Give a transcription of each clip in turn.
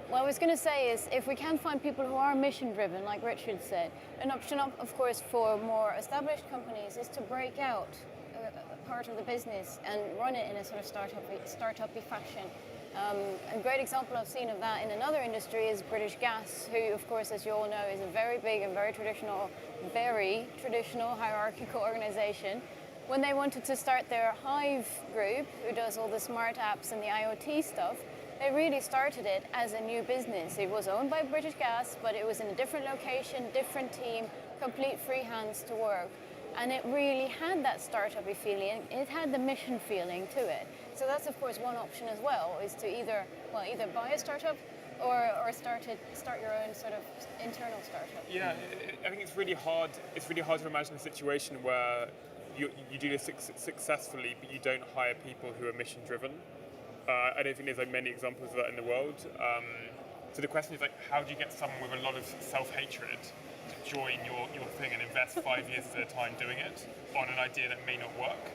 What I was going to say is if we can find people who are mission driven, like Richard said, an option, of course, for more established companies is to break out a part of the business and run it in a sort of startup-y fashion. A great example I've seen of that in another industry is British Gas, who, of course, as you all know, is a very big and very traditional hierarchical organization. When they wanted to start their Hive group, who does all the smart apps and the IoT stuff, they really started it as a new business. It was owned by British Gas, but it was in a different location, different team, complete free hands to work. And it really had that startup-y feeling. It had the mission feeling to it. So that's, of course, one option as well, is to either buy a startup or start your own sort of internal startup. Yeah, I think it's really hard. It's really hard to imagine a situation where you do this successfully, but you don't hire people who are mission driven. I don't think there's many examples of that in the world. So the question is how do you get someone with a lot of self-hatred to join your thing and invest 5 years at a time doing it on an idea that may not work?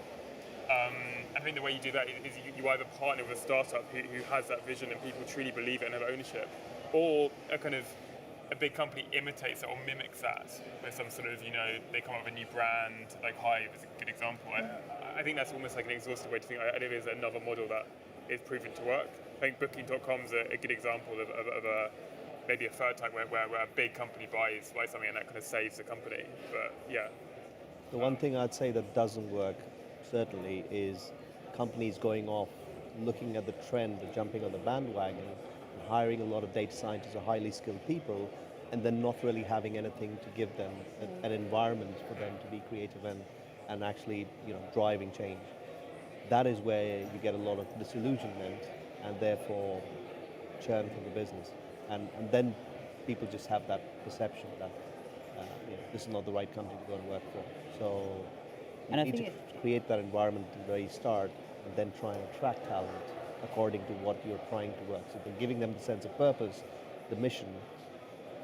I think the way you do that is you either partner with a startup who has that vision and people truly believe it and have ownership, or a big company imitates it or mimics that with some sort of, they come up with a new brand, like Hive is a good example. I think that's almost like an exhaustive way to think. I don't think there's another model that is proven to work. I think Booking.com is a good example of maybe a third type where a big company buys something and that kind of saves the company. But yeah. The one thing I'd say that doesn't work, certainly, is companies going off, looking at the trend, jumping on the bandwagon, hiring a lot of data scientists or highly skilled people, and then not really having anything to give them, an environment for them to be creative and actually driving change. That is where you get a lot of disillusionment and therefore churn from the business. And then people just have that perception that this is not the right company to go and work for. So you need to create that environment at the very start and then try and attract talent according to what you're trying to work. So giving them the sense of purpose, the mission,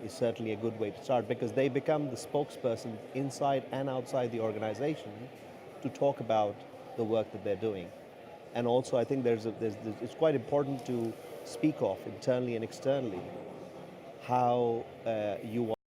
is certainly a good way to start because they become the spokesperson inside and outside the organization to talk about the work that they're doing. And also I think it's quite important to speak of internally and externally how you want